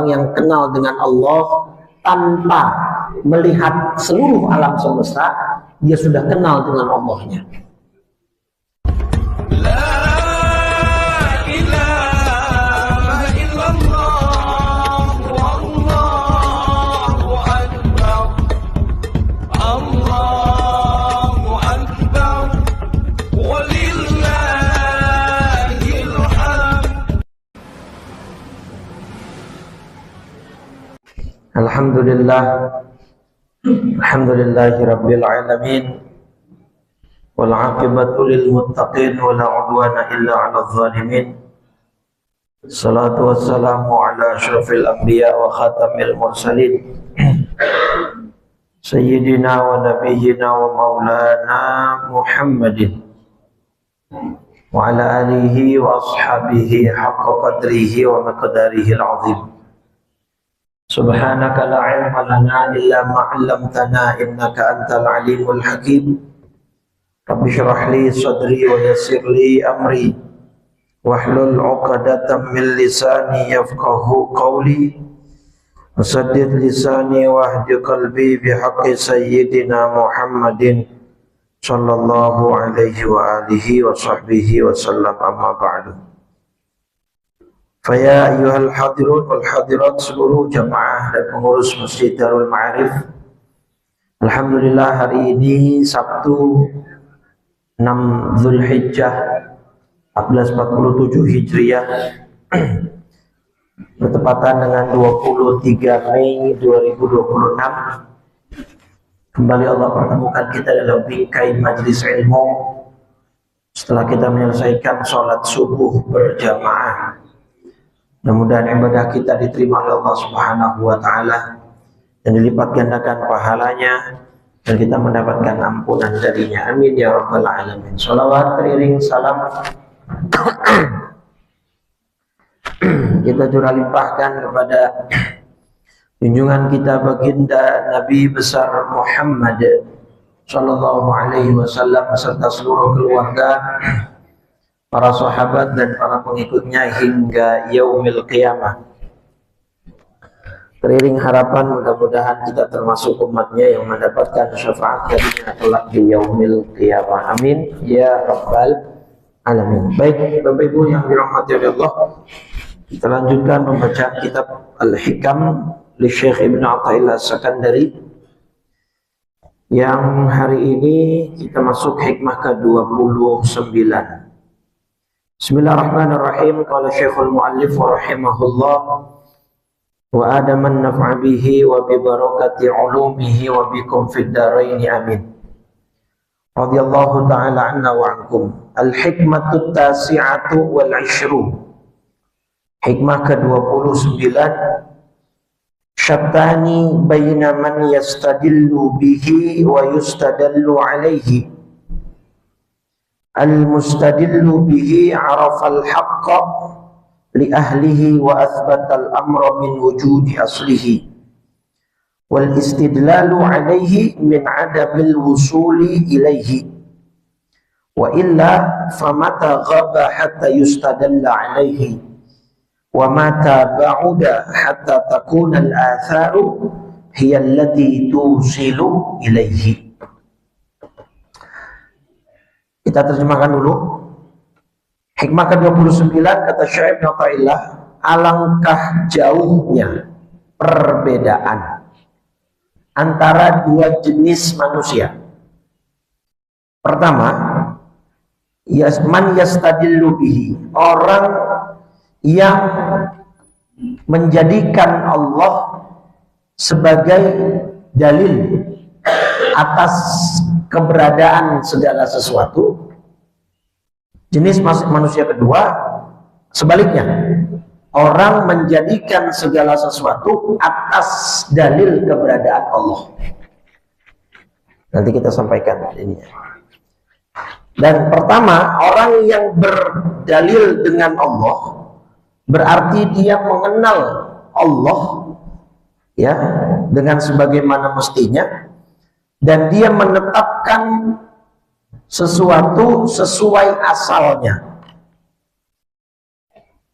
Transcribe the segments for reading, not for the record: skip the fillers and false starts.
orang yang kenal dengan Allah tanpa melihat seluruh alam semesta, dia sudah kenal dengan Allahnya. Alhamdulillahi rabbil alamin, wal aqibatu lil muttaqin, wala udwana illa 'alal zalimin. Salatu wassalamu ala asyrafil anbiya wa khatamil mursalin, sayyidina wa nabiyyina wa maulana Muhammadin wa ala alihi wa ashabihi haqqa qadrihi wa miqdarihi al-'azim. Subhanaka la ilma lana illa ma 'allamtana innaka antal alimul hakim. Rabbi shrah li sadri wa yassir li amri wahlul 'uqdatam min lisani yafqahu qawli wasaddid lisani wahdi qalbi bihaqqi sayyidina Muhammadin sallallahu alaihi wa alihi wa sahbihi wa sallam, amma ba'du. Faya ayyuhal hadirun wal hadirat, seluruh jamaah dan pengurus Masjid Darul Ma'arif. Alhamdulillah, hari ini Sabtu 6 Zulhijjah 1447 Hijriah bertepatan dengan 23 Mei 2026. Kembali Allah pertemukan kita dalam bingkai majlis ilmu setelah kita menyelesaikan sholat subuh berjamaah. Mudah-mudahan ibadah kita diterima oleh Allah Subhanahu wa taala dan dilipat gandakan pahalanya dan kita mendapatkan ampunan darinya. Amin ya rabbal alamin. Shalawat teriring salam kita curah limpahkan kepada junjungan kita baginda Nabi besar Muhammad sallallahu alaihi wasallam beserta seluruh keluarga, para sahabat dan para pengikutnya hingga yaumil qiyamah. Teriring harapan mudah-mudahan kita termasuk umatnya yang mendapatkan syafaat darinya kelak di yaumil qiyamah. Amin ya rabbal alamin. Baik Bapak Ibu yang dirahmati oleh Allah, kita lanjutkan pembacaan kitab Al-Hikam li Syekh Ibn Athaillah As-Sakandari, yang hari ini kita masuk hikmah ke-29. Bismillahirrahmanirrahim. Qala Syekhul Mu'allif rahimahullah wa adaman naf'a bihi wa bi barakati ulumihi wa bikum fid dharain amin. Radhiyallahu ta'ala anna wa ankum. Al-hikmatu tasi'atu wal 'ishru. Hikmah ke-29. Syattani baina man yastadillu bihi wa yustadallu alaihi. Al-mustadillu bihi arafa al-haqqa li ahlihi wa athbata al-amra min wujudi aslihi wal istidlalu alaihi min adamil wusuli ilaihi wa illa famata ghaba hatta yustadalla alaihi wa mata ba'uda hatta takuna al-atharu hiya allati tusilu ilaihi. Kita terjemahkan dulu. Hikmah ke-29 kata Syekh Ibn Athaillah, alangkah jauhnya perbedaan antara dua jenis manusia. Pertama, man yastadillu bihi, orang yang menjadikan Allah sebagai dalil atas keberadaan segala sesuatu. Jenis manusia kedua, sebaliknya, orang menjadikan segala sesuatu atas dalil keberadaan Allah. Nanti kita sampaikan ini. Dan pertama, orang yang berdalil dengan Allah berarti dia mengenal Allah ya dengan sebagaimana mestinya, dan dia menetapkan sesuatu sesuai asalnya.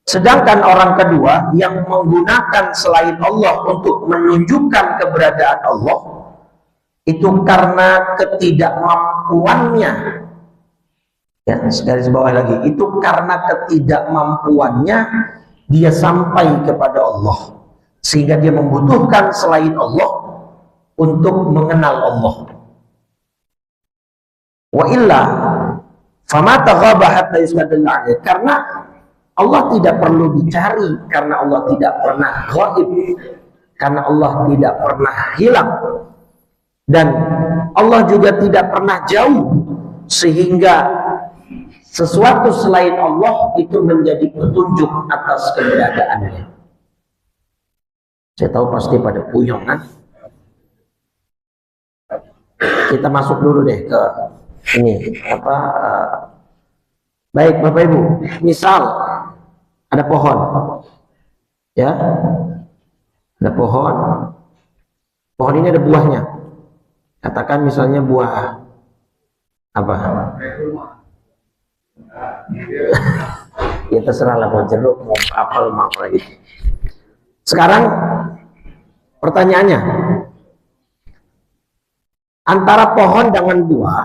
Sedangkan orang kedua yang menggunakan selain Allah untuk menunjukkan keberadaan Allah, itu karena ketidakmampuannya. Ya, garis bawah lagi, itu karena ketidakmampuannya dia sampai kepada Allah, sehingga dia membutuhkan selain Allah untuk mengenal Allah. Wa illa fama taghaba hatta yusbadalla alaihi, karena Allah tidak perlu dicari, karena Allah tidak pernah ghaib, karena Allah tidak pernah hilang, dan Allah juga tidak pernah jauh, sehingga sesuatu selain Allah itu menjadi petunjuk atas keberadaannya. Saya tahu pasti pada puyeng kan? Kita masuk dulu deh ke ini baik Bapak Ibu, misal ada pohon, ya, ada pohon ini ada buahnya. Katakan misalnya buah apa? Ya terserah lah, mau jeruk, mau apel, mau apa gitu. Sekarang pertanyaannya, antara pohon dengan buah,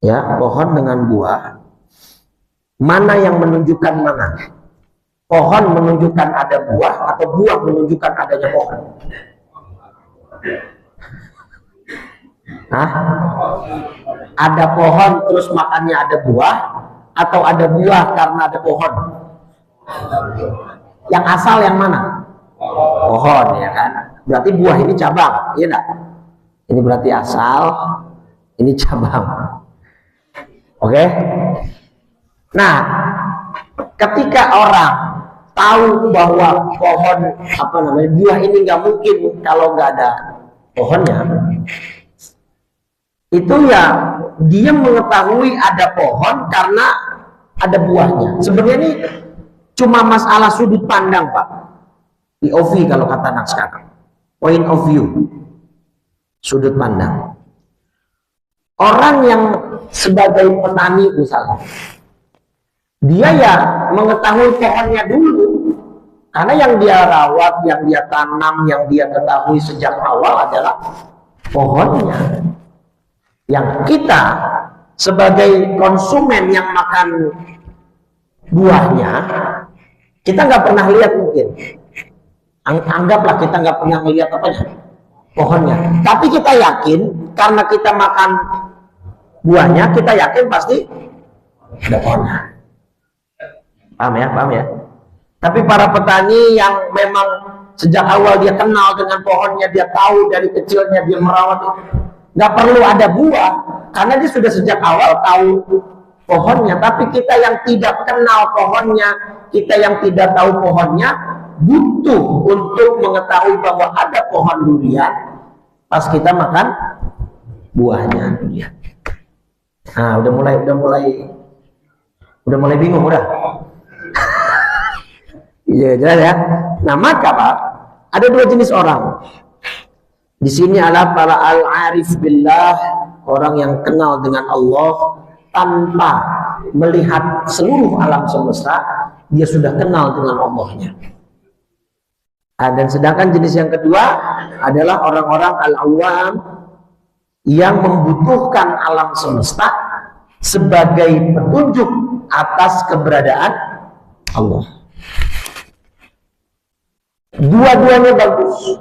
ya, pohon dengan buah, mana yang menunjukkan mana? Pohon menunjukkan ada buah atau buah menunjukkan adanya pohon? Hah? Ada pohon terus makannya ada buah, atau ada buah karena ada pohon? Yang asal yang mana? Pohon, ya kan? Berarti buah ini cabang, iya enggak? Ini berarti asal, ini cabang. Oke? Nah, ketika orang tahu bahwa pohon buah ini nggak mungkin kalau nggak ada pohonnya, itu ya dia mengetahui ada pohon karena ada buahnya. Sebenarnya ini cuma masalah sudut pandang, Pak. POV kalau kata anak sekarang, point of view, sudut pandang. Orang yang sebagai petani misalnya, dia ya mengetahui pohonnya dulu, karena yang dia rawat, yang dia tanam, yang dia ketahui sejak awal adalah pohonnya. Yang kita sebagai konsumen yang makan buahnya, kita nggak pernah lihat mungkin. Anggaplah kita nggak pernah melihat pohonnya. Tapi kita yakin karena kita makan buahnya, kita yakin pasti ada pohonnya. Paham ya? Paham ya? Tapi para petani yang memang sejak awal dia kenal dengan pohonnya, dia tahu dari kecilnya dia merawat itu, nggak perlu ada buah karena dia sudah sejak awal tahu pohonnya. Tapi kita yang tidak kenal pohonnya, kita yang tidak tahu pohonnya, butuh untuk mengetahui bahwa ada pohon durian pas kita makan buahnya durian. Nah, udah mulai bingung udah. Iya, jelas ya. Nah, maka Pak, ada dua jenis orang. Di sini adalah para al-arif billah, orang yang kenal dengan Allah tanpa melihat seluruh alam semesta, dia sudah kenal dengan Allahnya. Dan sedangkan jenis yang kedua adalah orang-orang al-awam yang membutuhkan alam semesta sebagai petunjuk atas keberadaan Allah. Dua-duanya bagus.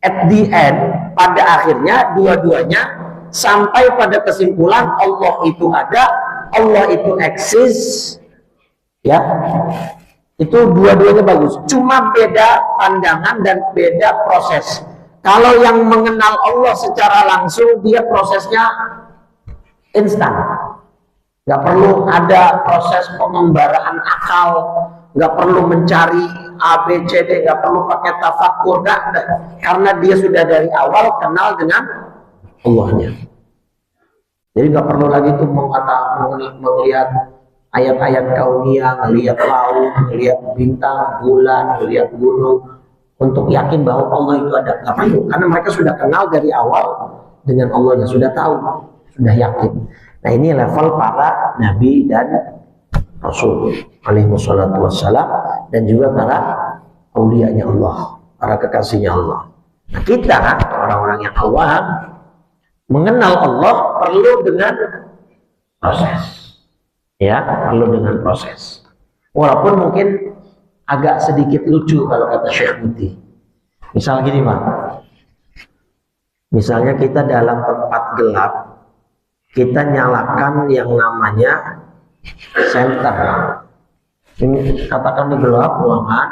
At the end, pada akhirnya dua-duanya sampai pada kesimpulan Allah itu ada, Allah itu eksis, ya. Itu dua-duanya bagus. Cuma beda pandangan dan beda proses. Kalau yang mengenal Allah secara langsung, dia prosesnya instan. Nggak perlu ada proses pengembaraan akal, nggak perlu mencari A, B, C, D, nggak perlu pakai tafakur, nggak. Karena dia sudah dari awal kenal dengan Allahnya. Jadi nggak perlu lagi tuh melihat ayat-ayat kauniyah, melihat laut, melihat bintang, bulan, melihat gunung untuk yakin bahwa Allah itu ada. Nggak perlu, karena mereka sudah kenal dari awal dengan Allahnya, sudah tahu, sudah yakin. Nah, ini level para nabi dan Rasul alaihi wassalatu wassalam, dan juga para aulianya Allah, para kekasihnya Allah. Nah, kita orang-orang yang awam mengenal Allah perlu dengan proses, ya, perlu dengan proses. Walaupun mungkin agak sedikit lucu kalau kata Syekh Muti. Misal gini Pak, misalnya kita dalam tempat gelap, kita nyalakan yang namanya senter. Ini katakan di gelap ruangan,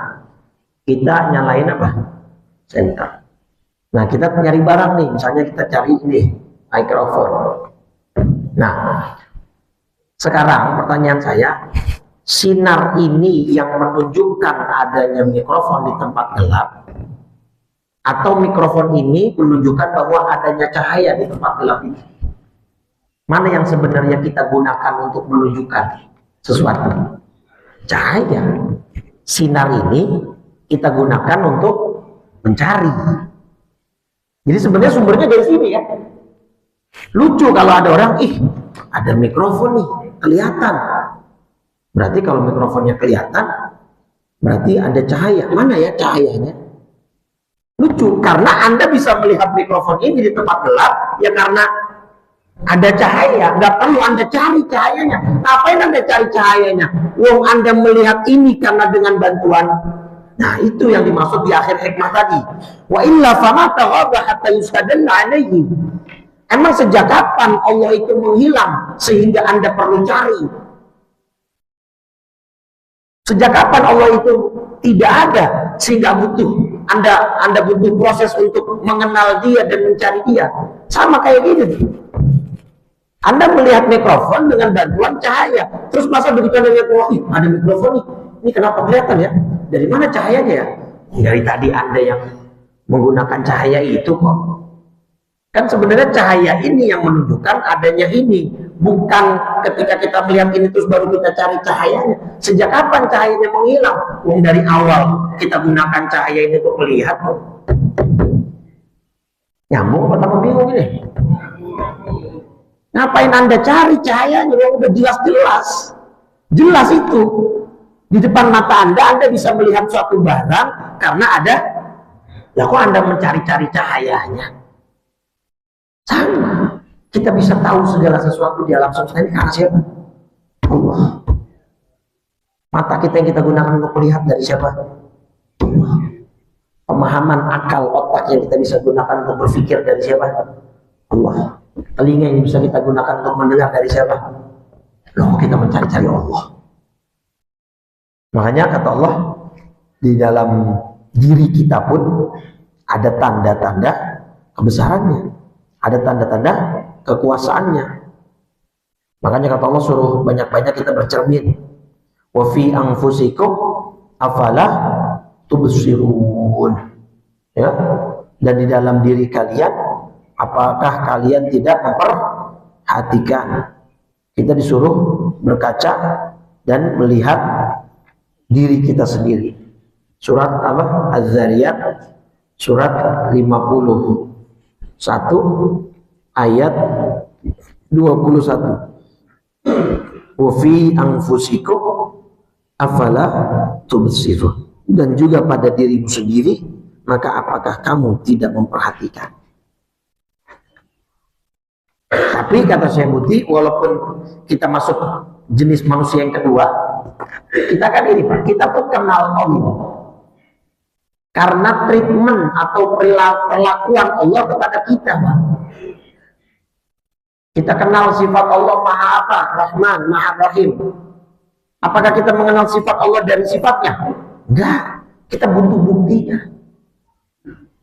kita nyalain apa? Senter. Nah, kita nyari barang nih, misalnya kita cari ini mikrofon. Nah, sekarang pertanyaan saya, sinar ini yang menunjukkan adanya mikrofon di tempat gelap, atau mikrofon ini menunjukkan bahwa adanya cahaya di tempat gelap ini? Mana yang sebenarnya kita gunakan untuk menunjukkan sesuatu? Cahaya. Sinar ini kita gunakan untuk mencari. Jadi sebenarnya sumbernya dari sini ya. Lucu kalau ada orang, ada mikrofon nih, kelihatan. Berarti kalau mikrofonnya kelihatan, berarti ada cahaya. Mana ya cahayanya? Lucu, karena Anda bisa melihat mikrofon ini di tempat gelap, ya karena ada cahaya. Nggak perlu Anda cari cahayanya. Ngapain Anda cari cahayanya? Wong Anda melihat ini karena dengan bantuan. Nah, itu yang dimaksud di akhir hikmah tadi. Wa illa fama taghaba hatta yusadalla alaihi. Emang sejak kapan Allah itu menghilang sehingga Anda perlu cari? Sejak kapan Allah itu tidak ada sehingga Anda butuh proses untuk mengenal Dia dan mencari Dia? Sama kayak gini. Anda melihat mikrofon dengan bantuan cahaya. Terus masa begitu Anda lihat, ada mikrofon nih. Ini kenapa kelihatan ya? Dari mana cahayanya ya? Dari tadi Anda yang menggunakan cahaya itu kok. Kan sebenarnya cahaya ini yang menunjukkan adanya ini. Bukan ketika kita melihat ini terus baru kita cari cahayanya. Sejak kapan cahayanya menghilang? Dari awal kita gunakan cahaya ini untuk melihat kok. Nyambung apa tambah bingung ini? Ngapain Anda cari cahayanya? Udah jelas-jelas. Jelas itu. Di depan mata Anda bisa melihat suatu barang karena ada. Ya kok Anda mencari-cari cahayanya? Sama. Kita bisa tahu segala sesuatu di alam semesta ini karena siapa? Allah. Mata kita yang kita gunakan untuk melihat dari siapa? Allah. Pemahaman akal otak yang kita bisa gunakan untuk berpikir dari siapa? Allah. Telinga yang bisa kita gunakan untuk mendengar dari siapa? Loh, kita mencari-cari Allah. Makanya kata Allah, di dalam diri kita pun ada tanda-tanda kebesarannya, ada tanda-tanda kekuasaannya. Makanya kata Allah suruh banyak-banyak kita bercermin. Wa fi anfusikum afala tubsirun. Ya, dan di dalam diri kalian, apakah kalian tidak memperhatikan? Kita disuruh berkaca dan melihat diri kita sendiri. Surat apa? Az-Zariyat surat 51 ayat 21. Wa fi anfusikum afala tubsirun. Dan juga pada dirimu sendiri, maka apakah kamu tidak memperhatikan? Tapi kata Syekh Muti, walaupun kita masuk jenis manusia yang kedua, kita kan ini Pak, kita pun kenal Allah karena treatment atau perlakuan Allah kepada kita Pak. Kita kenal sifat Allah Maha apa? Rahman, Maha Rahim. Apakah kita mengenal sifat Allah dari sifatnya? Enggak, kita butuh buktinya.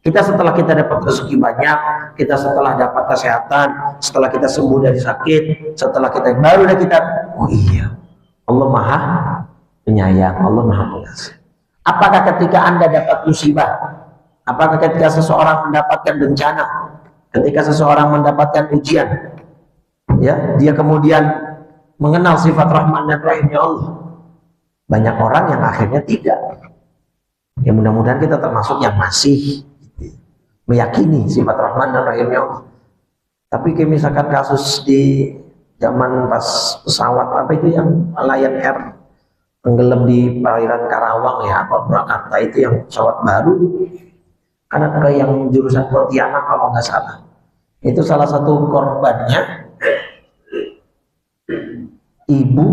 Kita setelah kita dapat rezeki banyak, kita setelah dapat kesehatan, setelah kita sembuh dari sakit, setelah kita baru kita, oh iya, Allah Maha Penyayang, Allah Maha Pengasih. Apakah ketika Anda dapat musibah, apakah ketika seseorang mendapatkan bencana, ketika seseorang mendapatkan ujian, ya, dia kemudian mengenal sifat Rahman dan Rahimnya Allah? Banyak orang yang akhirnya tidak. Ya mudah-mudahan kita termasuk yang masih meyakini sifat Rahman dan Rahimnya Allah. Tapi kayak misalkan kasus di zaman pas pesawat apa itu yang Lion Air tenggelam di perairan Karawang ya, apa Purwakarta itu yang pesawat baru, karena ke yang jurusan Pontianak kalau nggak salah. Itu salah satu korbannya ibu,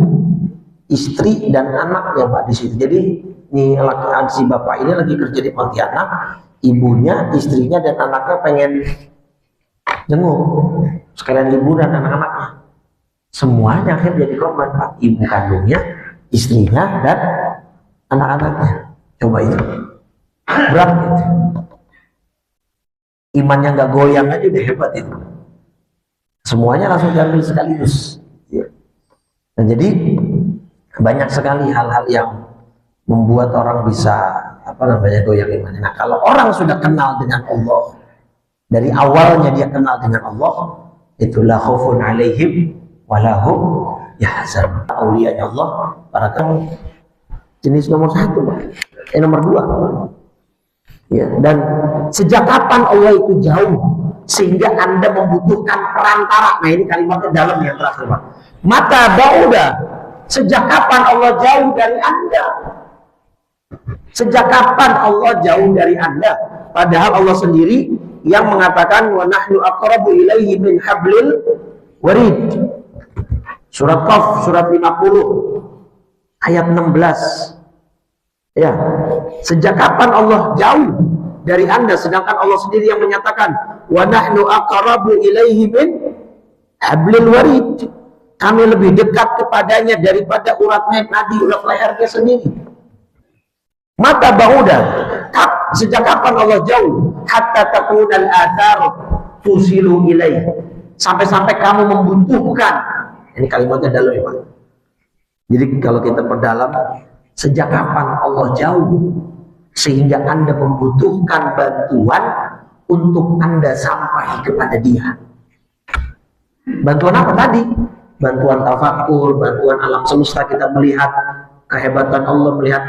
istri dan anaknya Pak di situ. Jadi ini si bapak ini lagi kerja di Pontianak, ibunya, istrinya dan anaknya pengen jenguk sekalian liburan anak-anaknya. Semuanya akhirnya jadi korban Pak, ibu kandungnya, istrinya dan anak-anaknya. Coba itu berat gitu. Imannya nggak goyang aja udah hebat itu. Semuanya langsung diambil sekaligus. Dan jadi banyak sekali hal-hal yang membuat orang bisa goyang imannya. Nah, kalau orang sudah kenal dengan Allah, dari awalnya dia kenal dengan Allah, itulah khaufun alaihim walahum yahzanun. Aulianya Allah, para kaum jenis nomor 1, nomor 2. Ya, dan sejak kapan Allah itu jauh sehingga Anda membutuhkan perantara? Nah, ini kalimatnya dalam yang terakhir, Pak. Mata bauda, sejak kapan Allah jauh dari Anda? Sejak kapan Allah jauh dari Anda? Padahal Allah sendiri yang mengatakan wa nahnu aqrabu ilaihi min hablil warid. Surat Qaf, surat 50 ayat 16. Ya, sejak kapan Allah jauh dari Anda, sedangkan Allah sendiri yang menyatakan wa nahnu aqrabu ilaihi min hablil warid. Kami lebih dekat kepadanya daripada uratnya nadi, urat lehernya sendiri. Mata bauda, sejak kapan Allah jauh? Hatta takunal athar tusilu ilaih. Sampai-sampai kamu membutuhkan. Ini kalimatnya dalam ya Pak. Jadi kalau kita perdalam, sejak kapan Allah jauh sehingga Anda membutuhkan bantuan untuk Anda sampai kepada Dia. Bantuan apa tadi? Bantuan tafakur, bantuan alam semesta, kita melihat kehebatan Allah, melihat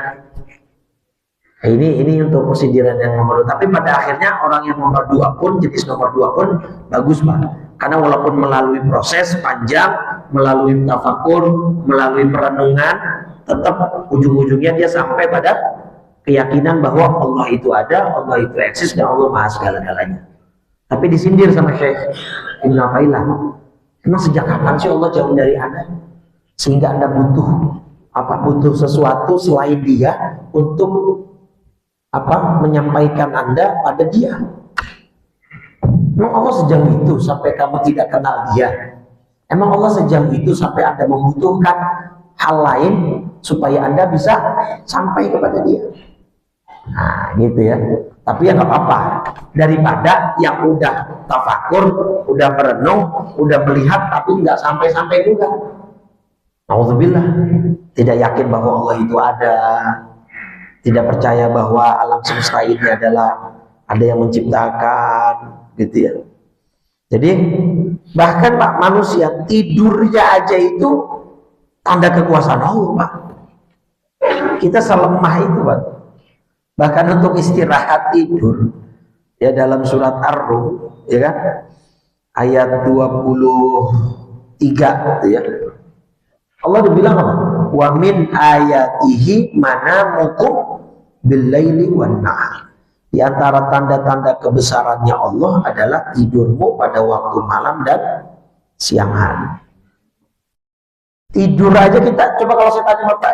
ini untuk sindiran yang nomor 2. Tapi pada akhirnya orang yang nomor 2 pun, jenis nomor 2 pun bagus Pak. Karena walaupun melalui proses panjang, melalui tafakur, melalui perenungan, tetap ujung-ujungnya dia sampai pada keyakinan bahwa Allah itu ada, Allah itu eksis, dan Allah maha segala-galanya. Tapi disindir sama Syekh Ibn Athaillah. Emang sejak kapan sih Allah jauh dari Anda? Sehingga Anda butuh sesuatu selain Dia untuk menyampaikan Anda pada Dia. Emang Allah sejauh itu sampai kamu tidak kenal Dia? Emang Allah sejauh itu sampai Anda membutuhkan hal lain supaya Anda bisa sampai kepada Dia? Nah, gitu ya. Tapi ya nggak apa-apa, daripada yang udah tafakur, udah merenung, udah melihat tapi nggak sampai-sampai juga. Nauzubillah, tidak yakin bahwa Allah itu ada, tidak percaya bahwa alam semesta ini adalah ada yang menciptakan, gitu ya. Jadi bahkan Pak, manusia tidurnya aja itu tanda kekuasaan Allah Pak. Kita selemah itu Pak. Bahkan untuk istirahat tidur ya, dalam surat Ar-Rum ya kan, ayat 23 gitu ya. Allah udah bilang apa? Wa min ayatihi manamukum bil-laili wan nahar. Di antara tanda-tanda kebesarannya Allah adalah tidurmu pada waktu malam dan siang hari. Tidur aja kita, coba kalau saya tanya Bapak,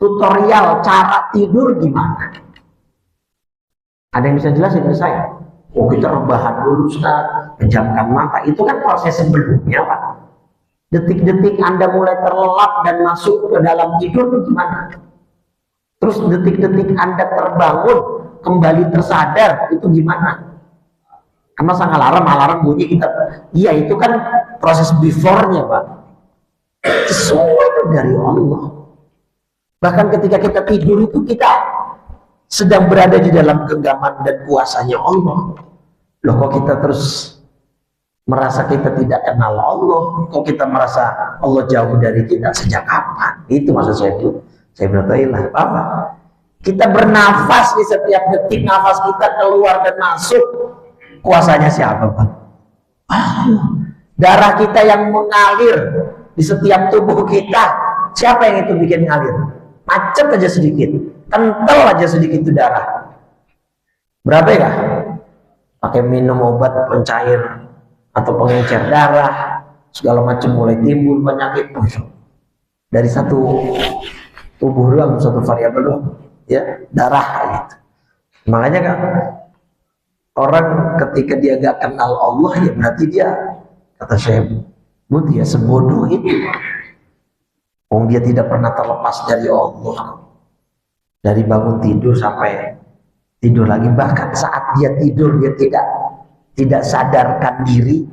tutorial cara tidur gimana? Ada yang bisa jelasin ke saya? Oh, kita rebahan dulu Ustaz, pejamkan mata. Itu kan proses sebelumnya Pak. Detik-detik Anda mulai terlelap dan masuk ke dalam tidur itu gimana? Terus detik-detik Anda terbangun, kembali tersadar, itu gimana? Karena sang alarm bunyi kita, iya itu kan proses before-nya Pak. Semua itu dari Allah. Bahkan ketika kita tidur itu kita sedang berada di dalam genggaman dan kuasanya Allah. Loh, kok kita terus merasa kita tidak kenal Allah? Kok kita merasa Allah jauh dari kita? Sejak kapan? Itu maksud saya itu. Saya bertanya, apa? Kita bernafas di setiap detik, nafas kita keluar dan masuk, kuasanya siapa Pak? Darah kita yang mengalir di setiap tubuh kita, siapa yang itu bikin ngalir? macet aja sedikit, kental aja sedikit itu darah. Berapa ya? Pakai minum obat pencair atau pengencer darah, segala macam mulai timbul penyakit. Dari satu tubuh doang, satu variabel doang, ya darah gitu. Makanya kan orang ketika dia gak kenal Allah ya berarti dia, kata saya, dia sebodoh itu. Dia tidak pernah terlepas dari Allah, dari bangun tidur sampai tidur lagi, bahkan saat dia tidur dia tidak sadarkan diri.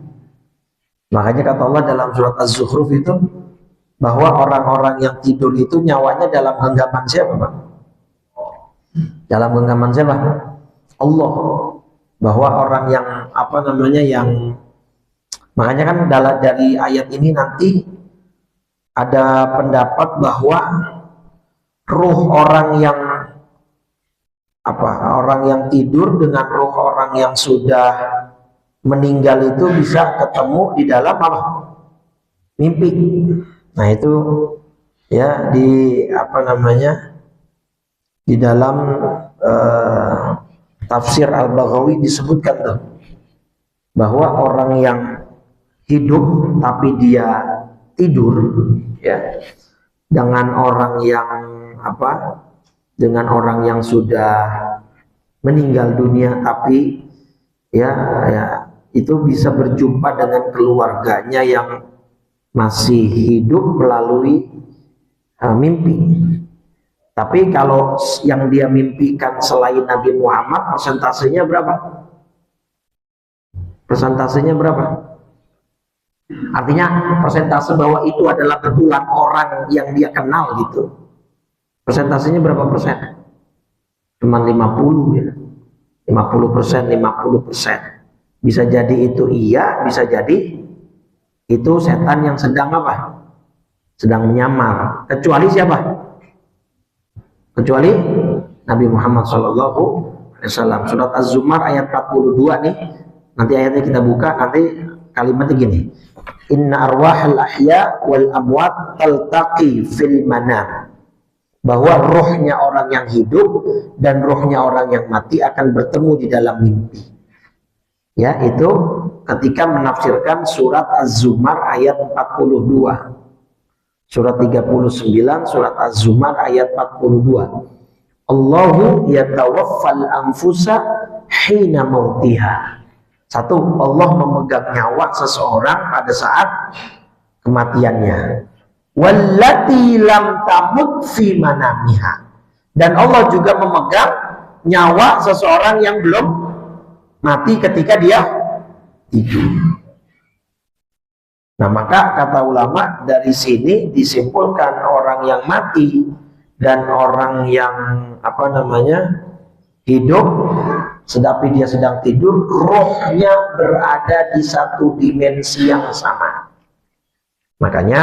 Makanya kata Allah dalam surat Az-Zukhruf itu bahwa orang-orang yang tidur itu nyawanya dalam genggaman siapa, Pak? Dalam genggaman siapa? Allah. Bahwa orang yang makanya kan dari ayat ini nanti ada pendapat bahwa ruh orang yang tidur dengan ruh orang yang sudah meninggal itu bisa ketemu di dalam mimpi. Nah itu ya di dalam tafsir Al-Baghawi disebutkan tuh bahwa orang yang hidup tapi dia tidur ya dengan orang yang sudah meninggal dunia tapi ya itu bisa berjumpa dengan keluarganya yang masih hidup melalui mimpi. Tapi kalau yang dia mimpikan selain Nabi Muhammad, persentasenya berapa? Artinya persentase bahwa itu adalah betulan orang yang dia kenal gitu. Persentasenya berapa persen? Cuma 50 ya. 50%. Bisa jadi itu iya, bisa jadi itu setan yang sedang sedang menyamar. Kecuali siapa? Kecuali Nabi Muhammad SAW. Surat Az-Zumar ayat 42 nih. Nanti ayatnya kita buka, nanti kalimatnya gini. Inna arwahal ahya wal amwat taltaqi fil manam. Bahwa rohnya orang yang hidup dan rohnya orang yang mati akan bertemu di dalam mimpi. Ya, itu ketika menafsirkan surat Az-Zumar ayat 42. Surat 39, surat Az-Zumar ayat 42. Allahu yatawaffal anfusa hina mautiha. Satu, Allah memegang nyawa seseorang pada saat kematiannya. Wallati lam tamut fi manamiha. Dan Allah juga memegang nyawa seseorang yang belum mati ketika dia tidur. Nah, maka kata ulama dari sini disimpulkan orang yang mati dan orang yang hidup sedang dia sedang tidur, rohnya berada di satu dimensi yang sama. Makanya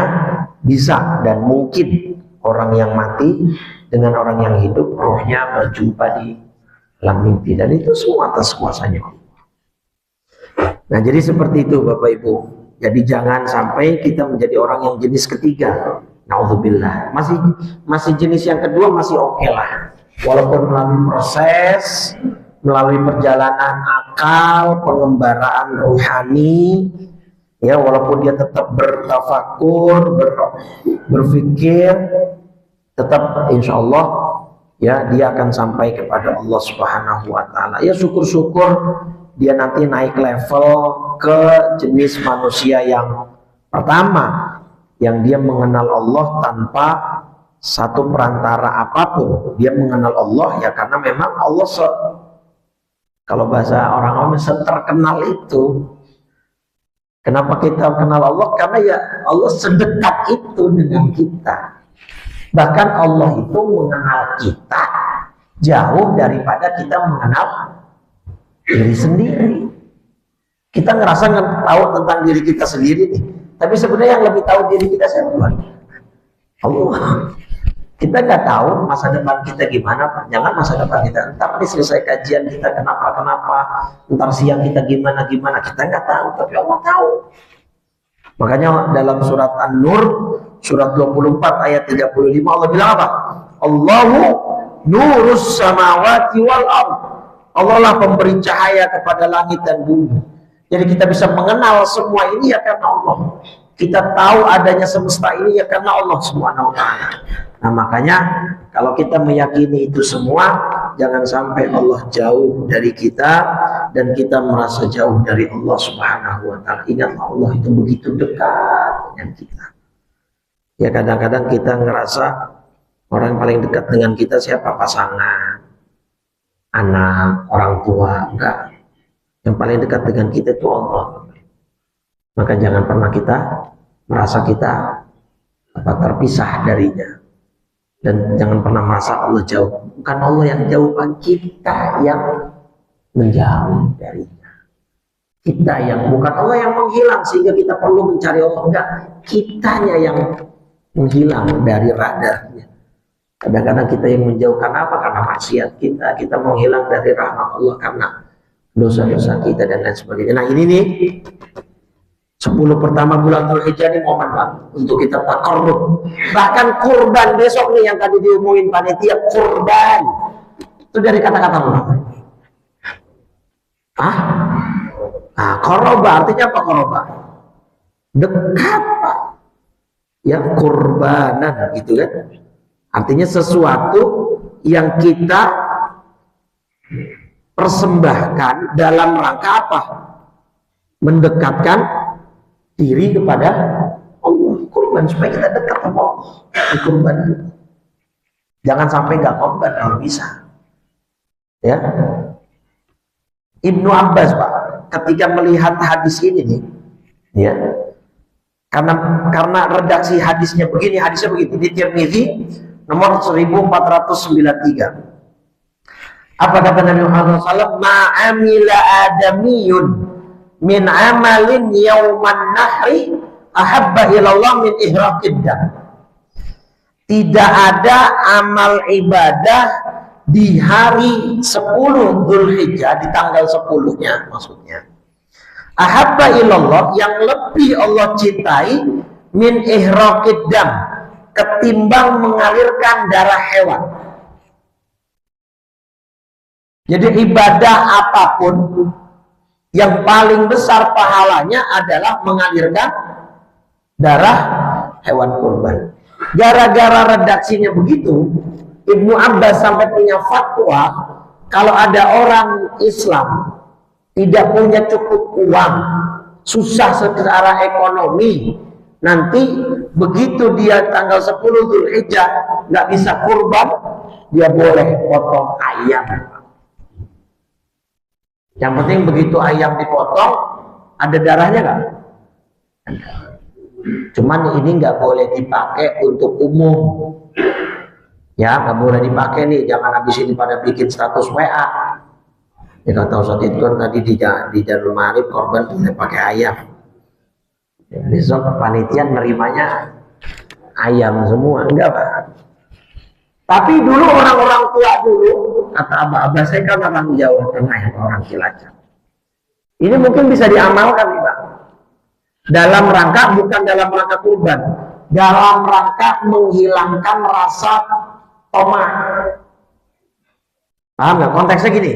bisa dan mungkin orang yang mati dengan orang yang hidup rohnya berjumpa di dalam mimpi, dan itu semua atas kuasanya Allah. Nah, jadi seperti itu Bapak Ibu. Jadi jangan sampai kita menjadi orang yang jenis ketiga. Naudzubillah. Masih jenis yang kedua masih oke lah. Walaupun melalui proses, melalui perjalanan akal, pengembaraan rohani, ya walaupun dia tetap bertafakur, berpikir, tetap insya Allah ya dia akan sampai kepada Allah Subhanahu wa Ta'ala. Ya syukur-syukur dia nanti naik level ke jenis manusia yang pertama, yang dia mengenal Allah tanpa satu perantara apapun. Dia mengenal Allah ya karena memang Allah kalau bahasa orang-orang terkenal itu. Kenapa kita kenal Allah? Karena ya Allah sedekat itu dengan kita. Bahkan Allah itu mengenal kita jauh daripada kita mengenal diri sendiri. Kita ngerasa tahu tentang diri kita sendiri nih. Tapi sebenarnya yang lebih tahu diri kita siapa? Allah. Kita nggak tahu masa depan kita gimana, jangan masa depan kita. Ntar nih selesai kajian kita kenapa, ntar siang kita gimana, kita nggak tahu, tapi Allah tahu. Makanya dalam surat An-Nur, surat 24 ayat 35 Allah bilang apa? Allahu nurus samawati wal ard. Allah lah pemberi cahaya kepada langit dan bumi. Jadi kita bisa mengenal semua ini ya karena Allah. Kita tahu adanya semesta ini ya karena Allah Subhanahu wa taala. Nah, makanya kalau kita meyakini itu semua, jangan sampai Allah jauh dari kita dan kita merasa jauh dari Allah Subhanahu wa taala. Ingat, Allah itu begitu dekat dengan kita. Ya kadang-kadang kita ngerasa orang paling dekat dengan kita siapa? Pasangan, anak, orang tua. Enggak. Yang paling dekat dengan kita itu Allah. Maka jangan pernah kita merasa kita terpisah darinya. Dan jangan pernah merasa Allah jauh. Bukan Allah yang jauh, kita yang menjauh darinya. Kita yang, bukan Allah yang menghilang sehingga kita perlu mencari Allah. Enggak, kitanya yang menghilang dari radarnya. Kadang-kadang kita yang menjauh karena apa? Karena maksiat kita. Kita menghilang dari rahmat Allah karena dosa-dosa kita dan lain sebagainya. Nah ini nih 10 pertama bulan Dzulhijjah ini momen Pak untuk kita takarrub. Bahkan kurban besok nih yang tadi diumumin panitia, kurban itu dari kata-kata apa? Nah, qoroba artinya apa? Qoroba dekat Pak, ya, kurbanan gitu kan, artinya sesuatu yang kita persembahkan dalam rangka apa? Mendekatkan diri kepada Allah. Kurban supaya kita dekat sama Allah. Kurban. Jangan sampai nggak korban kalau bisa. Ya. Ibnu Abbas Pak, ketika melihat hadis ini nih, ya, karena redaksi hadisnya begini di Tirmidzi nomor 1493. Apa kata Nabi Muhammad SAW? Ma'amila adamiyun min amalin yawman nahri ahabba ilallah min ihraqid dam. Tidak ada amal ibadah di hari 10 Dzulhijjah, di tanggal 10-nya maksudnya. Ahabba ilallah, yang lebih Allah cintai, min ihraqid dam, ketimbang mengalirkan darah hewan. Jadi ibadah apapun yang paling besar pahalanya adalah mengalirkan darah hewan kurban. Gara-gara redaksinya begitu, Ibnu Abbas sampai punya fatwa, kalau ada orang Islam tidak punya cukup uang, susah secara ekonomi, nanti begitu dia tanggal 10 Dzulhijjah nggak bisa kurban, dia boleh potong ayam. Yang penting begitu ayam dipotong, ada darahnya nggak? Cuman ini nggak boleh dipakai untuk umum. Ya, nggak boleh dipakai nih. Jangan habis ini pada bikin status WA. Ya kata Ustadz itu kan tadi di Darul Ma'arif korban boleh pakai ayam. Ya, besok panitia nerimanya ayam semua, enggak Pak? Tapi dulu orang-orang tua dulu, kata abah-abah saya kan orang Jawa Tengah, yang orang Cilacap. Ini mungkin bisa diamalkan nih Pak. Dalam rangka, bukan dalam rangka kurban, dalam rangka menghilangkan rasa tomat. Paham nggak? Konteksnya gini,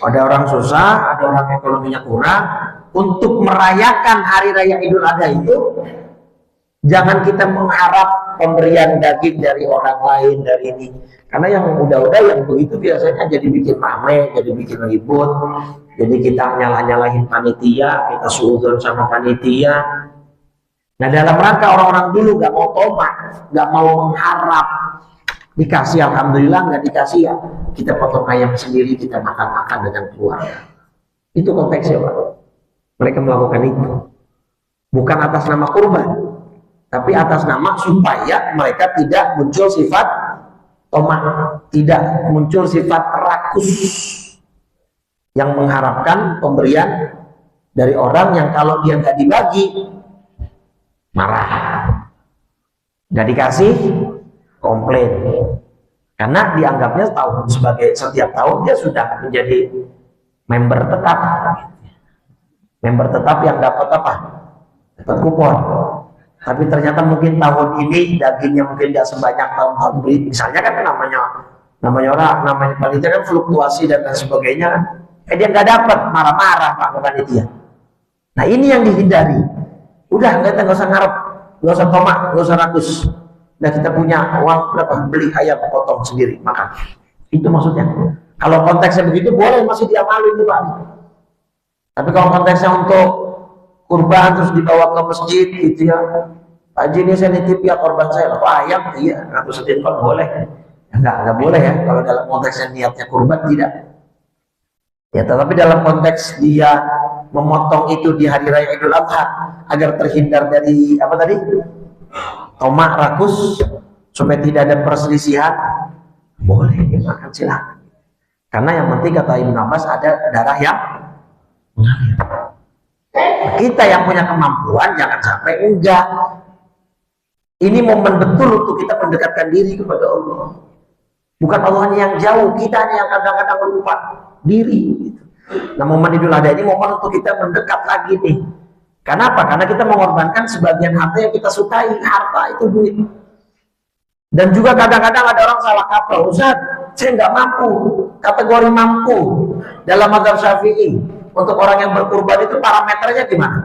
ada orang susah, ada orang ekonominya kurang, untuk merayakan hari raya Idul Adha itu, jangan kita mengharap pemberian daging dari orang lain, dari ini. Karena yang udah-udah yang begitu biasanya jadi bikin rame, jadi bikin ribut. Jadi kita nyalah-nyalahin panitia, kita suudzon sama panitia. Nah dalam rangka orang-orang dulu gak mau tomat, gak mau mengharap dikasih, alhamdulillah nggak dikasih ya. Kita potong ayam sendiri, kita makan-makan dengan keluarga. Itu konteksnya Pak. Mereka melakukan itu. Bukan atas nama kurban, tapi atas nama supaya mereka tidak muncul sifat tomat, tidak muncul sifat rakus yang mengharapkan pemberian dari orang yang kalau dia nggak dibagi marah, nggak dikasih komplain, karena dianggapnya tahun sebagai setiap tahun dia sudah menjadi member tetap yang dapat apa? Dapat kupon. Tapi ternyata mungkin tahun ini dagingnya mungkin tidak sebanyak tahun-tahun beli. Misalnya kan namanya orang, namanya panitia kan fluktuasi dan lain sebagainya kan. Dia nggak dapat, marah-marah Pak panitia. Nah ini yang dihindari. Udah nggak usah ngarep, nggak usah tomak, nggak usah ragus. Nah kita punya uang berapa, beli ayam potong sendiri makan. Itu maksudnya. Kalau konteksnya begitu boleh, masih diamalin nih Pak. Tapi kalau konteksnya untuk kurban terus dibawa ke masjid gitu ya, Pak Haji ini saya nitip ya korban saya, ayam iya, atau setin boleh. Ya, nggak boleh ya kalau dalam konteksnya niatnya kurban tidak. Ya tetapi dalam konteks dia memotong itu di hari raya Idul Adha agar terhindar dari apa tadi, tomak rakus, supaya tidak ada perselisihan, boleh dimakan silakan. Karena yang penting kata Ibnu Abbas ada darah yang mengalir. Kita yang punya kemampuan jangan sampai enggak. Ini momen betul untuk kita mendekatkan diri kepada Allah. Bukan Allahnya yang jauh, kita yang kadang-kadang lupa diri. Nah momen Idul Adha ini momen untuk kita mendekat lagi nih. Kenapa? Karena kita mengorbankan sebagian harta yang kita sukai. Harta itu duit. Dan juga kadang-kadang ada orang salah kaprah, Ustaz, saya nggak mampu. Kategori mampu dalam mazhab Syafi'i untuk orang yang berkurban itu parameternya gimana?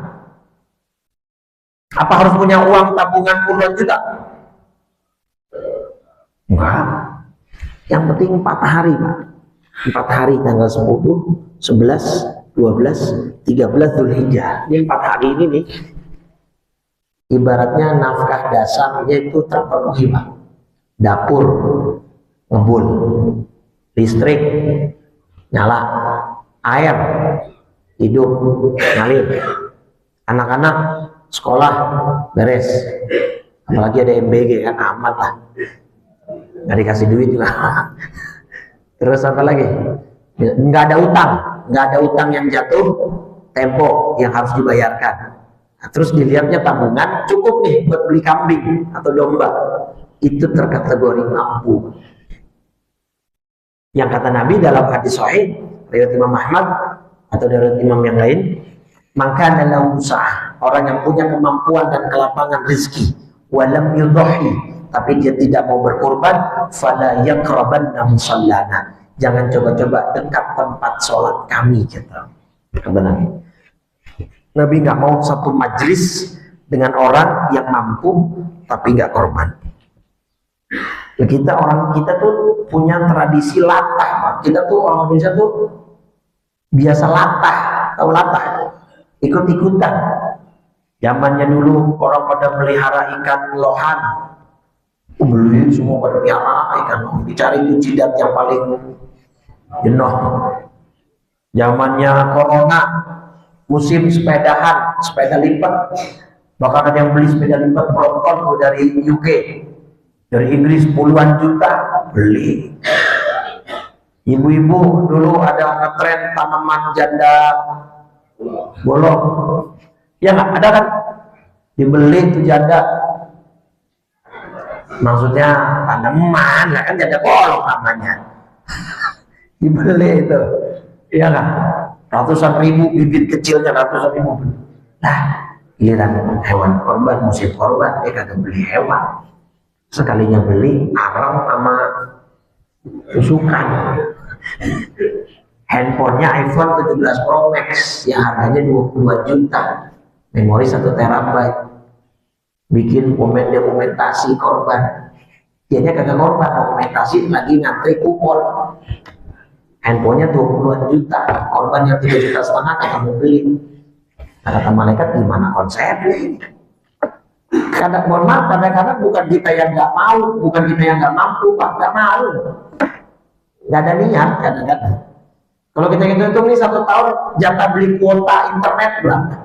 Apa harus punya uang tabungan puluhan juta? Enggak. Yang penting 4 hari Pak. 4 hari tanggal 10, 11, 12, 13 Dzulhijjah. Ini 4 hari ini nih. Ibaratnya nafkah dasarnya itu terpenuhi Pak. Dapur ngebul, listrik nyala, air hidup ngalir, anak-anak sekolah beres, apalagi ada MBG kan aman lah, nggak dikasih duit juga. Terus apa lagi? Nggak ada utang yang jatuh tempo yang harus dibayarkan. Nah, terus dilihatnya tabungan cukup nih buat beli kambing atau domba, itu terkategori mampu. Yang kata Nabi dalam hadis sahih riwayat Imam Ahmad atau dari imam yang lain, maka adalah usaha orang yang punya kemampuan dan kelapangan rezeki, walam yudhi, tapi dia tidak mau berkorban, fala yaqrabanna musallana, jangan coba-coba dekat tempat sholat kami, kata Nabi. Nabi nggak mau satu majelis dengan orang yang mampu tapi nggak korban. Orang kita tuh punya tradisi latah Pak. Kita tuh orang Indonesia tuh biasa latah, tahu latah, ikut-ikutan. Zamannya dulu orang pada melihara ikan lohan, beli semua pada melihara ikan lohan, dicari tuh jidat yang paling jenuh. Zamannya corona, musim sepedahan, sepeda lipat, bahkan ada yang beli sepeda lipat Brompton dari UK, dari Inggris puluhan juta beli. Ibu-ibu dulu ada ngetren tanaman janda bolong, ya nggak ada kan, dibeli tuh janda, maksudnya tanaman lah kan, janda bolong namanya. Dibeli itu, ya nggak, ratusan ribu bibit kecilnya, ratusan ribu. Nah giliran hewan korban, musim korban, dia kagak beli hewan. Sekalinya beli arang sama tusukan. Handphonenya iPhone 17 Pro Max yang harganya 22 juta, memori 1 terabyte, bikin dokumentasi korban. Dianya kagak korban, dokumentasi lagi ngantri kupon. Handphonenya 20 juta, korban yang 3,5 juta kagak mau beli. Kata malaikat, gimana konsepnya ini? Kadang-kadang bukan kita yang nggak mau, bukan kita yang nggak mampu Pak, nggak mau, nggak ada niat. Kadang-kadang kalau kita hitung nih 1 tahun jatah beli kuota internet berapa,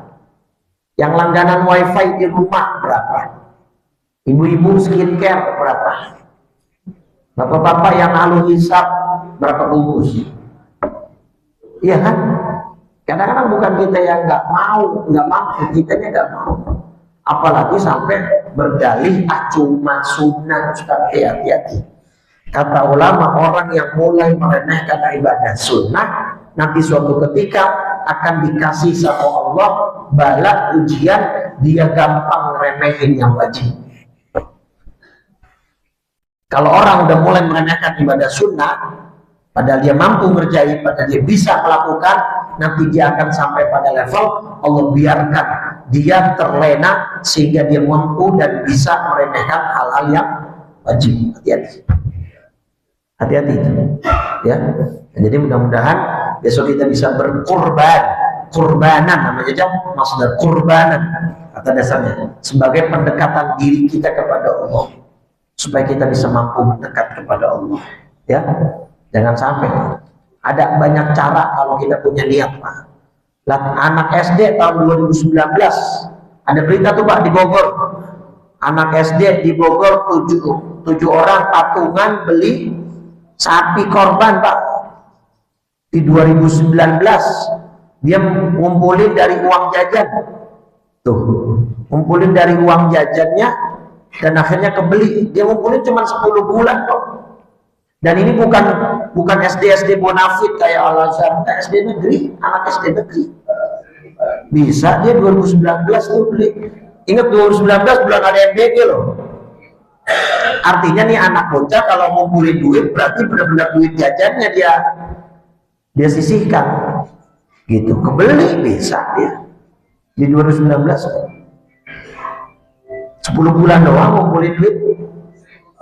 yang langganan wifi di rumah berapa, ibu-ibu skincare berapa, bapak-bapak yang halu hisap berapa bungkus, iya kan? Kadang-kadang bukan kita yang nggak mau, nggak mampu, kitanya nggak mau. Apalagi sampai berdalih cuma sunnah. Ustaz, hati-hati. Kata ulama, orang yang mulai meremehkan ibadah sunnah, nanti suatu ketika akan dikasih sama Allah bala ujian dia gampang remehin yang wajib. Kalau orang udah mulai meremehkan ibadah sunnah, padahal dia mampu ngerjain, padahal dia bisa melakukan, nanti dia akan sampai pada level Allah biarkan dia terlena sehingga dia mampu dan bisa meremehkan hal-hal yang wajib. Hati-hati, hati-hati itu, ya. Jadi mudah-mudahan besok kita bisa berkorban, kurbanan namanya aja, masdar kurbanan kata dasarnya, sebagai pendekatan diri kita kepada Allah, supaya kita bisa mampu mendekat kepada Allah, ya. Jangan sampai. Ada banyak cara kalau kita punya niat, Pak. Anak SD tahun 2019 ada berita tuh, Pak, di Bogor. Anak SD di Bogor 7 orang patungan beli sapi korban, Pak. Di 2019 dia ngumpulin dari uang jajan. Tuh, ngumpulin dari uang jajannya dan akhirnya kebeli. Dia ngumpulin cuma 10 bulan kok. Dan ini bukan SD bonafit kayak Al-Azhar, SD negeri, anak SD negeri. Bisa dia 2019 tuh beli. Ingat 2019 bulan ada MBG loh. Artinya nih anak bocah kalau ngumpulin duit berarti benar-benar duit jajannya dia sisihkan. Gitu, kebeli bisa dia. Di 2019 10 bulan doang ngumpulin duit.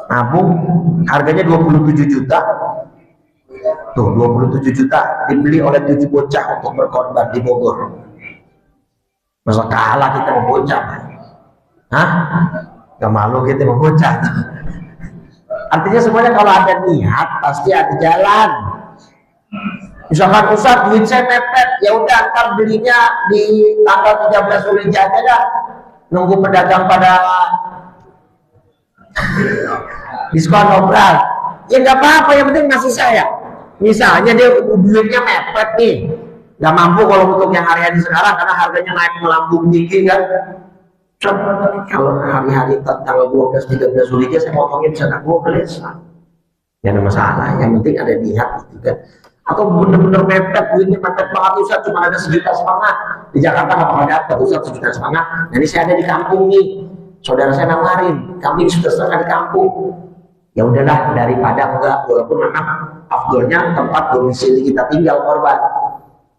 Nabung, harganya 27 juta. Tuh, 27 juta dibeli oleh 7 bocah untuk berkorban di Bogor. Masa kalah kita mau bocah? Hah? Gak malu kita mau bocah? Artinya semuanya kalau ada niat pasti ada jalan. Misalkan Ustaz, duit saya mepet, ya udah ntar belinya di tanggal 13 Zulhijjah aja dah. Nunggu pedagang pada diskon obral, ya nggak apa-apa, yang penting ngasih saya. Misalnya dia duitnya mepet nih, nggak mampu kalau untuk yang hari-hari sekarang karena harganya naik melambung tinggi kan. Kalau hari-hari tanggal 12-13 Zulhijjah saya potongnya bisa nggak boleh, ya ada masalah. Yang penting ada niat gitu kan. Atau bener-bener mepet, duitnya mepet banget, Ustaz cuma ada 1,5 juta di Jakarta, nggak pernah dapat Ustaz 1,5 juta. Nah ini saya ada di kampung nih, saudara saya nawarin, kambing sudah setengah di kampung. Ya udahlah, daripada enggak, walaupun memang afdolnya tempat domisili kita tinggal korban.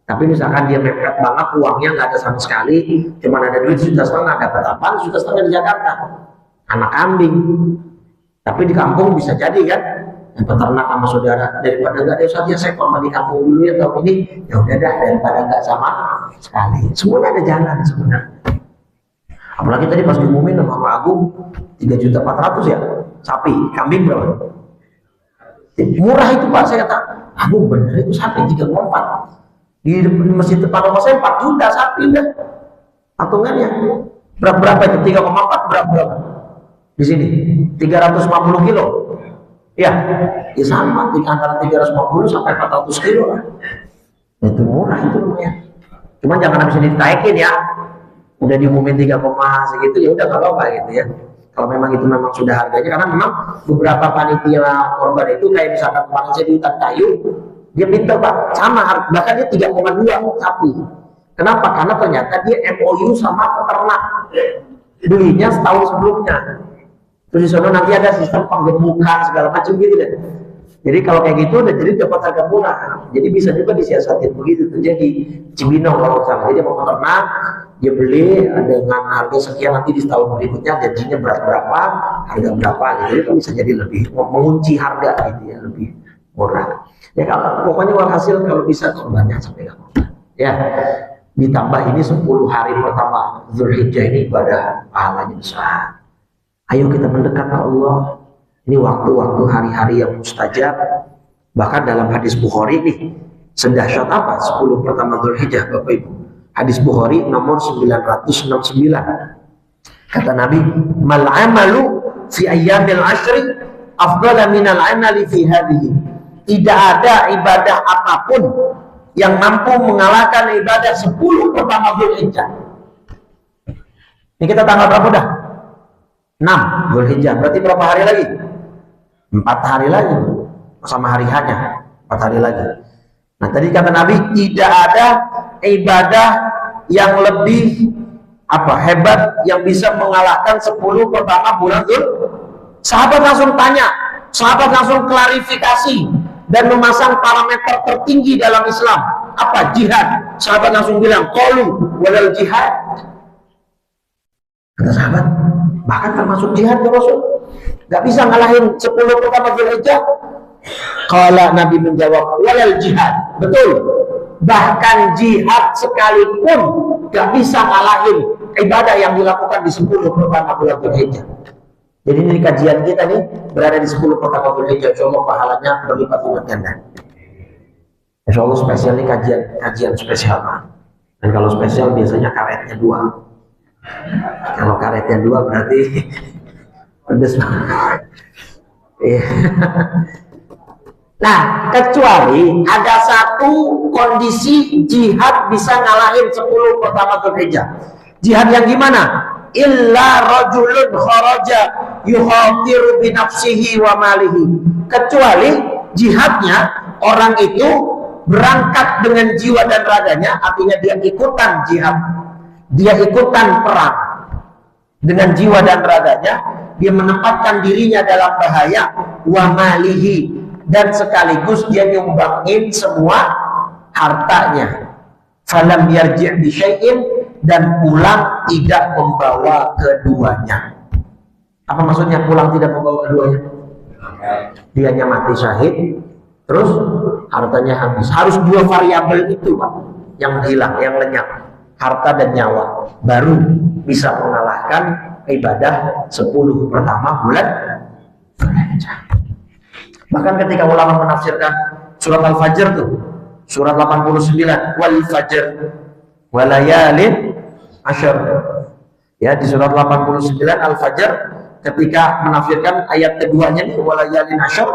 Tapi misalkan dia mepet banget, uangnya nggak ada sama sekali, cuma ada duit 1,5 juta, dapat apa? 1,5 juta di Jakarta, anak kambing. Tapi di kampung bisa jadi kan, yang peternak sama saudara, daripada nggak ada saatnya saya korban di kampung dulu ya tahun ini, ya udah dah, daripada nggak sama sekali. Semuanya ada jalan sebenarnya. Apalagi tadi pas diumumin sama Pak Agung 3.400.000 ya sapi, kambing berapa? Murah itu Pak, saya kata Agung bener itu sapi 3,4 di masjid depan rumah saya 4 juta sapi udah patungannya. Berapa itu 3,4 berapa di sini 350 kilo ya sama antara 350 sampai 400 kilo lah. Itu murah, itu lumayan. Cuman jangan habis ditaikin ya, udah diumumin 3, segitu ya udah nggak apa-apa gitu ya. Kalau memang itu memang sudah harganya, karena memang beberapa panitia korban itu kayak misalkan kemarin saya di hutan kayu, dia minta Pak sama, bahkan dia 3,2 sapi. Kenapa? Karena ternyata dia MOU sama peternak, belinya setahun sebelumnya. Terus di sana nanti ada sistem penggemukan segala macam gitu deh. Jadi kalau kayak gitu udah jadi dapat harga murah. Jadi bisa juga disiasatin begitu. Jadi Cibinong kalau salah, jadi mau peternak dia beli dengan harga sekian, nanti di tahun berikutnya gajinya berapa, harga berapa gitu. Itu bisa jadi lebih mengunci harga gitu ya, lebih murah. Ya kalau pokoknya walhasil kalau bisa korbannya sampai nggak apa. Ya ditambah ini 10 hari pertama Zulhijjah ini ibadah pahalanya besar. Ayo kita mendekat ke Allah. Ini waktu-waktu hari-hari yang mustajab. Bahkan dalam hadis Bukhari nih, sedahsyat apa 10 pertama Zulhijjah Bapak Ibu. Hadis Bukhari nomor 969. Kata Nabi, mal amalu fi ayyamil ashri afdala minal amali fi hadhihi. Tidak ada ibadah apapun yang mampu mengalahkan ibadah 10 pertama Zulhijjah. Ini kita tanggal berapa dah? 6 Zulhijjah. Berarti berapa hari lagi? 4 hari lagi sama hari hanya 4 hari lagi. Nah tadi kata Nabi tidak ada ibadah yang lebih Apa hebat yang bisa mengalahkan 10 pertama bulan Dzul? Sahabat langsung tanya, sahabat langsung klarifikasi dan memasang parameter tertinggi dalam Islam. Apa? Jihad. Sahabat langsung bilang, qalu walal jihad. Kata sahabat, bahkan termasuk jihad ya Rasul. Gak bisa ngalahin 10 pertama Dzulhijjah. Kalau Nabi menjawab, walal jihad. Betul. Bahkan jihad sekalipun gak bisa ngalahin ibadah yang dilakukan di 10 pertama bulan Dzulhijjah. Jadi ini kajian kita nih berada di 10 pertama Dzulhijjah. Insyaallah pahalanya berlipat-lipat ganda. Insyaallah spesial ini kajian spesial Pak. Dan kalau spesial biasanya karetnya 2. Kalau karetnya 2 berarti pedes banget. Nah, kecuali ada satu kondisi jihad bisa ngalahin 10 pertama Dzulhijjah. Jihad yang gimana? Illa rajulun kharaja yukhatiru bi nafsihi wa malihi. Kecuali jihadnya orang itu berangkat dengan jiwa dan raganya, artinya dia ikutan jihad. Dia ikutan perang dengan jiwa dan raganya, dia menempatkan dirinya dalam bahaya wa malihi, dan sekaligus dia nyumbangin semua hartanya. Falam yarji' bi syai'in, dan pulang tidak membawa keduanya. Apa maksudnya pulang tidak membawa keduanya? Dianya mati syahid, terus hartanya habis. Harus 2 variabel itu Pak yang hilang, yang lenyap, harta dan nyawa, baru bisa mengalahkan ibadah 10 pertama bulan Dzulhijjah. Bahkan ketika ulama menafsirkan surat Al-Fajr tuh, surat 89, wal fajr walayalin asyr. Ya, di surat 89 Al-Fajr ketika menafsirkan ayat keduanya nih, walayalin asyr,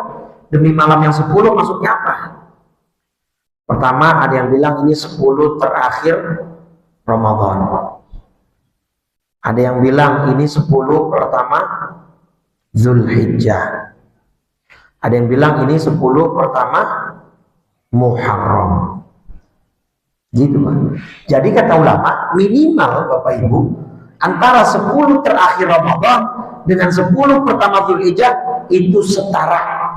demi malam yang 10, maksudnya apa? Pertama ada yang bilang ini 10 terakhir Ramadan. Ada yang bilang ini 10 pertama Dzulhijjah. Ada yang bilang ini 10 pertama Muharram. Gitu Pak. Jadi kata ulama, minimal Bapak Ibu, antara 10 terakhir Ramadan dengan 10 pertama Dzulhijjah itu setara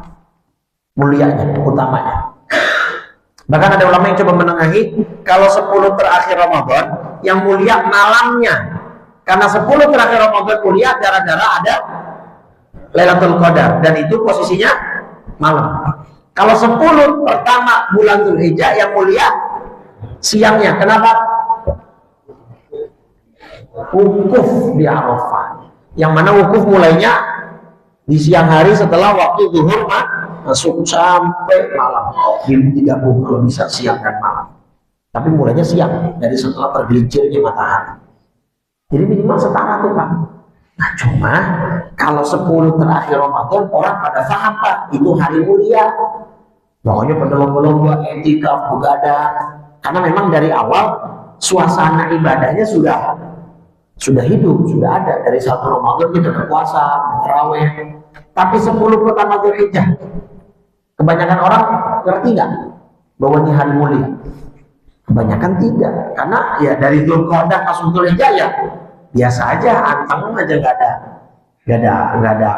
mulianya, utamanya. Bahkan ada ulama yang coba menengahi, kalau 10 terakhir Ramadan yang mulia malamnya. Karena 10 terakhir Ramadan mulia gara-gara ada Lailatul Qadar, dan itu posisinya malam. Kalau 10 pertama bulan Dzulhijjah yang mulia siangnya. Kenapa? Wukuf di Arafah. Yang mana wukuf mulainya di siang hari setelah waktu zuhur masuk sampai malam. Digabung kalau bisa siang dan malam. Tapi mulainya siang, dari setelah tergelincirnya matahari. Jadi minimal setara tuh Pak. Nah cuma kalau 10 terakhir Ramadan orang pada paham Pak, itu hari mulia. Pokoknya pada lomba-lomba etikaf, begadang. Karena memang dari awal suasana ibadahnya sudah hidup, sudah ada. Dari 1 Ramadan kita berpuasa, tarawih. Tapi 10 pertama Dzulhijjah, kebanyakan orang ngerti nggak bahwa ini hari mulia? Kebanyakan tidak, karena ya dari Dzulqa'dah masuk Dzulhijjah ya biasa aja, anteng aja, nggak ada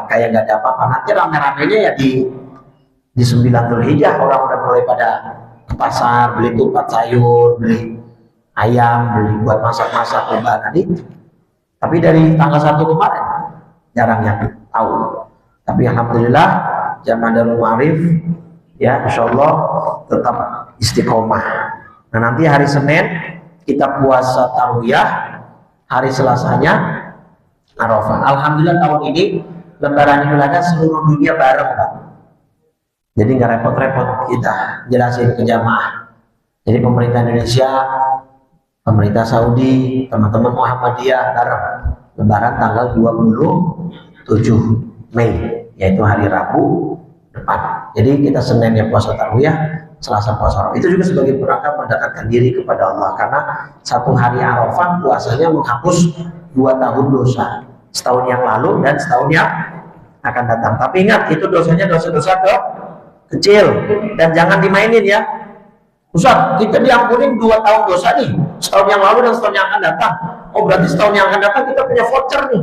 kayak nggak ada apa-apa. Nanti rame-ramenya ya di 9 Dzulhijjah orang udah mulai pada ke pasar beli tupat sayur, beli ayam, beli buat masak-masak lebaran itu. Tapi dari tanggal 1 kemarin jarang yang tahu. Tapi alhamdulillah jamaah Darul Ma'arif ya insyaallah tetap istiqomah. Nah nanti hari Senin kita puasa tarwiyah, hari Selasanya Arafah. Alhamdulillah tahun ini Lebaran Idul Adha seluruh dunia bareng Pak. Jadi nggak repot-repot kita jelasin ke jamaah. Jadi pemerintah Indonesia, pemerintah Saudi, teman-teman Muhammadiyah bareng Lebaran tanggal 27 Mei, yaitu hari Rabu depan. Jadi kita Seninnya puasa tarwiyah, Selasa puasa Arafah. Itu juga sebagai perangkat mendekatkan diri kepada Allah, karena 1 hari Arafah puasanya menghapus 2 tahun dosa, setahun yang lalu dan setahun yang akan datang. Tapi ingat, itu dosanya dosa-dosa kecil dan jangan dimainin ya. Ustaz, kita diampunin 2 tahun dosa nih, setahun yang lalu dan setahun yang akan datang. Oh berarti setahun yang akan datang kita punya voucher nih.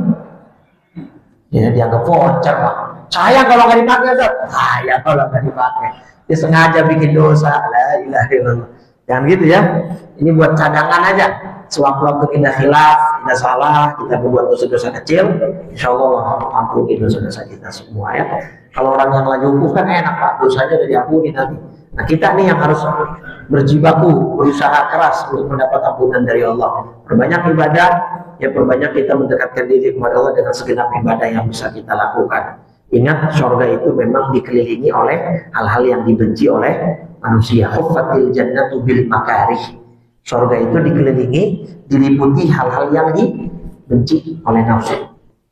Ya dianggap voucher Pak. Sayang kalau nggak dipakai, Ustaz. Sayang kalau nggak dipakai. Dia sengaja bikin dosa. La ilaha illallah. Jangan gitu ya. Ini buat cadangan aja. Sewaktu-waktu kita khilaf, kita salah, kita berbuat dosa-dosa kecil, insya Allah ampuni dosa-dosa kita semua ya. Kalau orang yang lagi hukum kan enak Pak, dosanya udah diampuni nanti. Nah kita nih yang harus berjibaku, berusaha keras untuk mendapat ampunan dari Allah. Perbanyak ibadah, ya perbanyak kita mendekatkan diri kepada Allah dengan segenap ibadah yang bisa kita lakukan. Ingat, surga itu memang dikelilingi oleh hal-hal yang dibenci oleh manusia. Huffatil jannatu bil makarih. Surga itu dikelilingi, diliputi hal-hal yang dibenci oleh nafsu.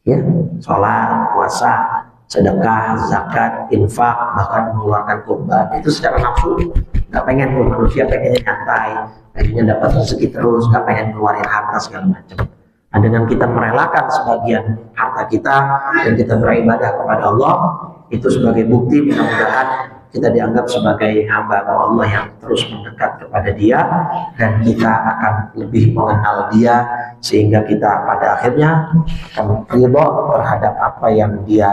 Ya, sholat, puasa, sedekah, zakat, infak, bahkan mengeluarkan kurban. Itu secara nafsu. Gak pengen tuh manusia pengennya nyantai, pengennya dapat rezeki terus, gak pengen keluarin harta segala macam. Nah, dengan kita merelakan sebagian harta kita dan kita beribadah kepada Allah, itu sebagai bukti mudah-mudahan kita dianggap sebagai hamba Allah yang terus mendekat kepada Dia, dan kita akan lebih mengenal Dia sehingga kita pada akhirnya akan ridho terhadap apa yang Dia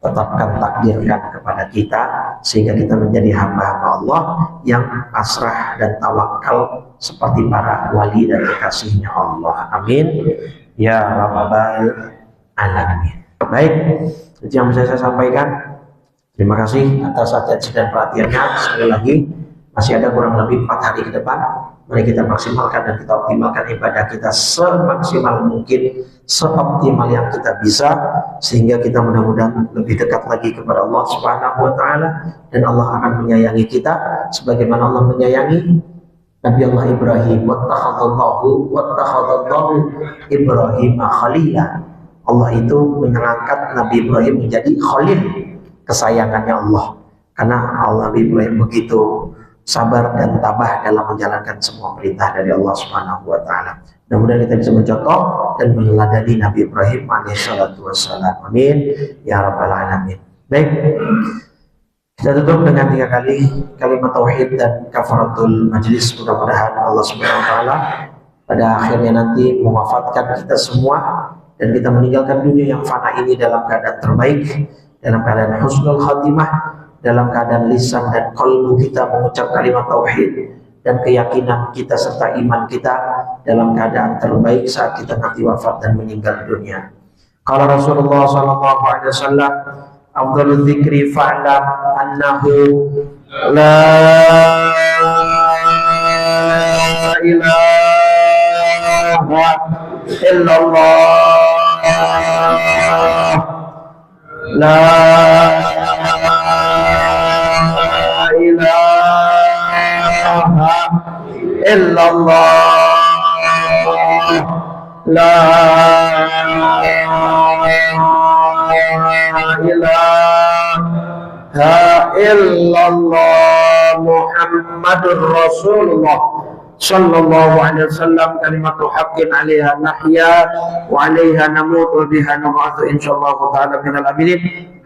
tetapkan, takdirkan kepada kita, sehingga kita menjadi hamba-hamba Allah yang pasrah dan tawakal seperti para wali dan kekasihnya Allah. Amin ya rabbal alamin. Baik, itu yang bisa saya sampaikan. Terima kasih atas atensi dan perhatiannya. Sekali lagi, masih ada kurang lebih 4 hari ke depan. Mari kita maksimalkan dan kita optimalkan ibadah kita semaksimal mungkin, seoptimal yang kita bisa, sehingga kita mudah-mudahan lebih dekat lagi kepada Allah Subhanahu wa Ta'ala, dan Allah akan menyayangi kita sebagaimana Allah menyayangi Nabi Allah Ibrahim. Wattakhadallahu Ibrahim khalila. Allah itu mengangkat Nabi Ibrahim menjadi khalil, kesayangannya Allah, karena Allah Ibrahim begitu sabar dan tabah dalam menjalankan semua perintah dari Allah Subhanahu wa Ta'ala. Mudah-mudahan kita bisa mencontoh dan meneladani Nabi Ibrahim alaihissalatu wassalam. Amin ya rabbal alamin. Baik, kita tutup dengan 3 kali kalimat tauhid dan kafaratul majlis. Mudah-mudahan Allah Subhanahu wa Ta'ala pada akhirnya nanti mewafatkan kita semua dan kita meninggalkan dunia yang fana ini dalam keadaan terbaik, dalam keadaan husnul khatimah, dalam keadaan lisan dan qalbu kita mengucap kalimat tauhid, dan keyakinan kita serta iman kita dalam keadaan terbaik saat kita nanti wafat dan meninggal dunia. Kalau Rasulullah SAW, afdhalul dzikri fa'lam annahu la ilaha illallah, la ilaha illallah, la ilaha illallah, Muhammadur Rasulullah sallallahu alaihi wasallam. Kalimatu haqqin 'alaiha nahya wa 'alaiha namut wa biha nab'atsu insyaallah ta'ala minal aminin.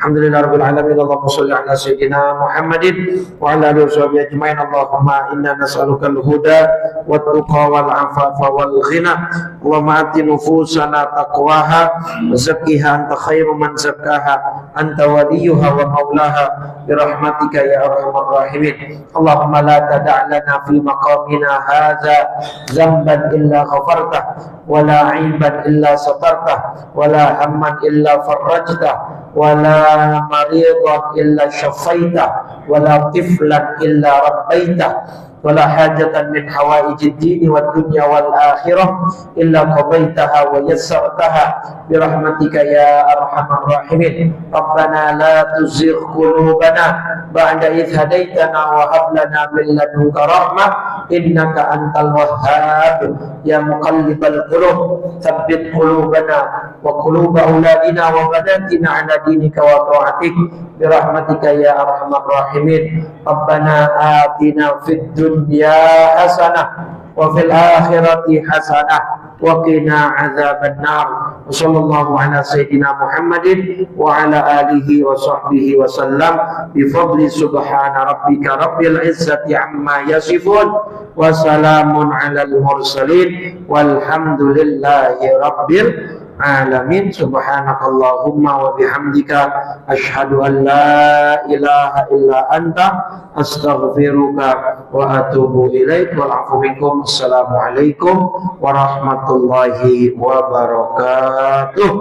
Alhamdulillahirabbil alamin. Allahumma shalli ala sayyidina Muhammadin wa ala alihi washabihi ajmain. Allahumma inna nas'aluka al-huda wat tuqa wal 'afafa wal ghina. Allahumma ati nufusana taqwaha wa zakkiha anta khairu man zakkaha anta waliyuha wa maulaha bi rahmatika ya arhamar rahimin. Allahumma la tada' lana fi maqamina hadza dhanban illa ghafartah wa la 'aiban illa satartah wa la hamman illa farajtah ولا مريضا إلا شفيته ولا طفلا إلا ربيته ولا حاجة من حوائج الدين والدنيا والآخرة إلا قضيتها ويسرتها برحمتك يا أرحم الراحمين. ربنا لا تزغ قلوبنا بعد إذ هديتنا وهب لنا من لدنك رحمة إنك أنت الوهاب يا مقلب القلوب ثبت قلوبنا وقلوب أولادنا وبناتنا على دينك وطاعتك برحمتك يا أرحم الراحمين. ربنا آتنا في الدنيا حسنة وفي الآخرة حسنة wa qina adzabannar. Sallallahu ala sayyidina Muhammadin wa ala alihi wa sahbihi wa sallam bi fadli subhana rabbika rabbil izzati amma yasifun wa salamun alal mursalin walhamdulillahi rabbil alamin. Subhanakallahumma wa bihamdika asyhadu an la ilaha illa anta astaghfiruka wa atubu ilaik. Wal afu minkum. Assalamualaikum warahmatullahi wabarakatuh.